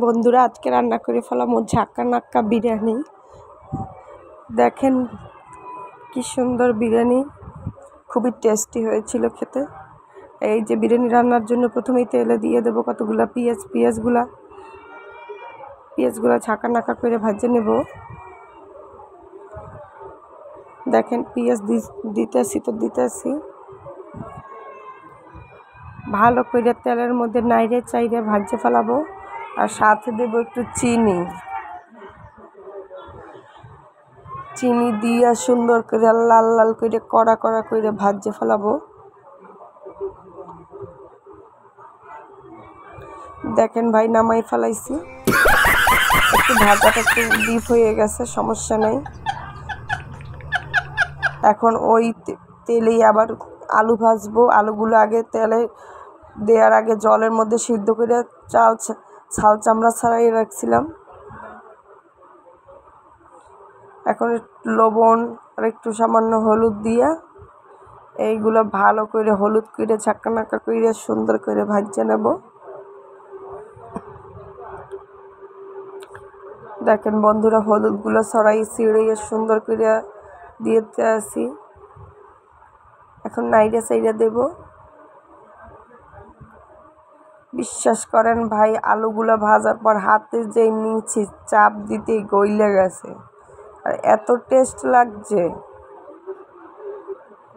বন্ধুরা আজকে রান্না করে ফেলাম ঝাক্কা নাক্কা বিরিয়ানি। দেখেন কি সুন্দর বিরিয়ানি, খুবই টেস্টি হয়েছিল খেতে। এই যে বিরিয়ানি রান্নার জন্য প্রথমেই তেলে দিয়ে দেবো কতগুলা পেঁয়াজগুলা ঝাঁকা নাক্কা করে ভেজে নেব। দেখেন পেঁয়াজ দিতেছি ভালো করে তেলের মধ্যে নাইড়ে চাইড়ে ভাজে ফেলাবো। আর সাথে দেব একটু চিনি দিয়ে সুন্দর করে লাল লাল করে কড়া করে ভাজে ফেলাবো। দেখেন ভাই নামাই ফেলাইছি, একটু ভাজাটা একটু ডিপ হয়ে গেছে, সমস্যা নাই। এখন ওই তেলেই আবার আলু ভাজবো। আলুগুলো আগে তেলে দেওয়ার আগে জলের মধ্যে সিদ্ধ করে ছাল চামড়া ছাড়াই রাখছিলাম। এখন লবণ আর একটু সামান্য হলুদ দিয়া এইগুলো ভালো করে হলুদ করে ঝাঁকা নাক্কা করে সুন্দর করে ভাজে নেব। দেখেন বন্ধুরা হলুদগুলো ছিঁড়িয়ে সুন্দর করে দিতে আসি। এখন নাইড়ে চাইড়ে দেব। বিশ্বাস করেন ভাই, আলুগুলো ভাজার পর হাতে যে নিচে চাপ দিতে গইলে গেছে, আর এত টেস্ট লাগছে,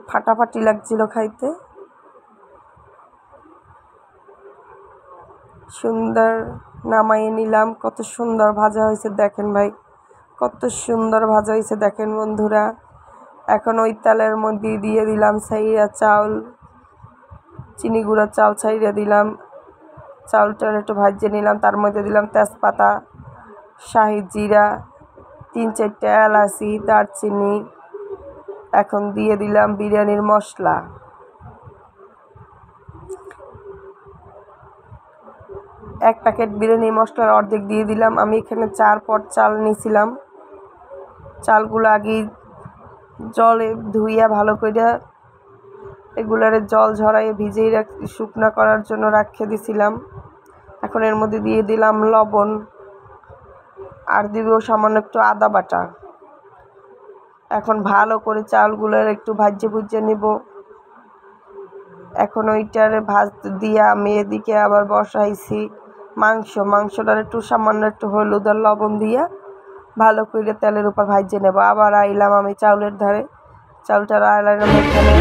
ফাটাফাটি লাগছিল খাইতে। সুন্দর নামাইয়ে নিলাম। কত সুন্দর ভাজা হয়েছে দেখেন ভাই, কত সুন্দর ভাজা হয়েছে দেখেন বন্ধুরা। এখন ওই তেলের মধ্যে দিয়ে দিলাম ছাইরা চাউল, চিনি গুঁড়া চাল ছাইরা দিলাম। চাউলটা একটু ভাজিয়ে নিলাম, তার মধ্যে দিলাম তেজপাতা, শাহি জিরা, 3-4টা এলাচি, দারচিনি। এখন দিয়ে দিলাম বিরিয়ানির মশলা। এক প্যাকেট বিরিয়ানি মশলার অর্ধেক দিয়ে দিলাম। আমি এখানে 4 পট চাল নিয়েছিলাম। চালগুলো আগেই জলে ধুইয়া ভালো করে এগুলারে জল ঝরাইয়ে ভিজিয়ে শুকনা করার জন্য রাখিয়ে দিছিলাম। এখন এর মধ্যে দিয়ে দিলাম লবণ, আর দিব সামান্য একটু আদা বাটা। এখন ভালো করে চালগুলোর একটু ভুজে নিব। এখন ওইটারে দিয়ে আমি এদিকে আবার বসাইছি মাংসটার একটু সামান্য একটু হলুদ আর লবণ দিয়ে ভালো করে তেলের উপর ভাজে নেব। আবার আইলাম আমি চাউলের ধারে, চাউলটা আইলাম এখানে।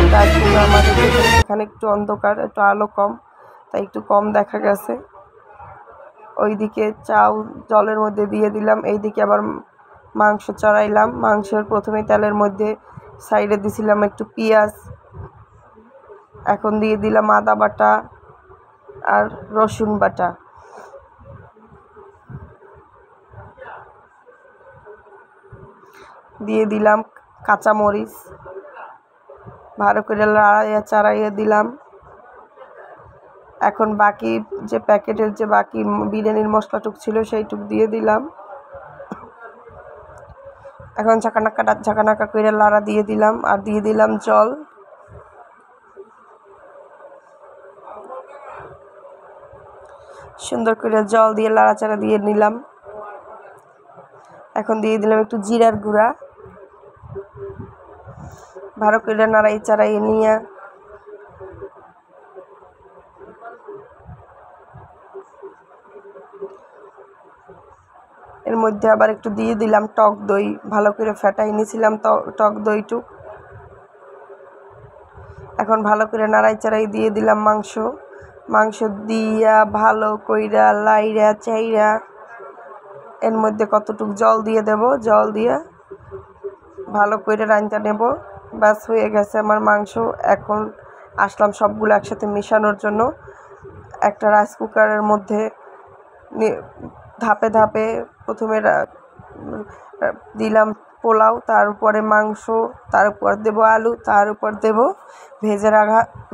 আমাদের এখানে একটু অন্ধকার, একটু আলো কম, তাই একটু কম দেখা গেছে। ওইদিকে জলের মধ্যে দিয়ে দিলাম, এইদিকে আবার মাংস চড়াইলাম। মাংসের প্রথমে তেলের মধ্যে সাইডে দিছিলাম একটু পেঁয়াজ। এখন দিয়ে দিলাম আদা বাটা আর রসুন বাটা। দিয়ে দিলাম কাঁচামরিচ, ভালো করে লাড়াইয়া চাড়াইয়া দিলাম। এখন বাকি যে প্যাকেটের যে বাকি বিরিয়ানির মশলাটুক ছিল সেইটুক দিয়ে দিলাম। এখন ঝাঁকা নাক্কা করে লাড়া দিয়ে দিলাম, আর দিয়ে দিলাম জল। সুন্দর করে জল দিয়ে লাড়াচাড়া দিয়ে নিলাম। এখন দিয়ে দিলাম একটু জিরার গুঁড়া, ভালো করে নাড়াই চাড়াই নিয়ে এর মধ্যে আবার একটু দিয়ে দিলাম টক দই, ভালো করে ফেটাই নিয়েছিলাম টক দইটুক। এখন ভালো করে নাড়াই চাড়াই দিয়ে দিলাম মাংস দিয়া ভালো কইরা লাইরা চাইরা এর মধ্যে কতটুক জল দিয়ে দেব। জল দিয়ে ভালো করে রান্না নেব। ব্যাস হয়ে গেছে আমার মাংস। এখন আসলাম সবগুলো একসাথে মেশানোর জন্য। একটা রাইস কুকারের মধ্যে ধাপে ধাপে প্রথমে দিলাম পোলাও, তার উপরে মাংস, তার উপর দেব আলু, তার উপর দেব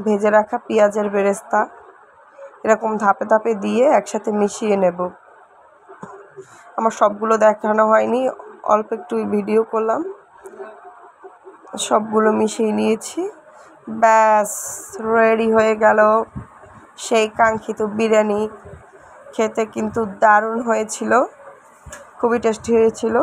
ভেজে রাখা পেঁয়াজের বেরেস্তা। এরকম ধাপে ধাপে দিয়ে একসাথে মিশিয়ে নেব। আমার সবগুলো দেখানো হয়নি, অল্প একটু ভিডিও করলাম। সবগুলো মিশিয়ে নিয়েছি, ব্যাস রেডি হয়ে গেল সেই কাঙ্ক্ষিত বিরিয়ানি। খেতে কিন্তু দারুণ হয়েছিল, খুবই টেস্টি হয়েছিল।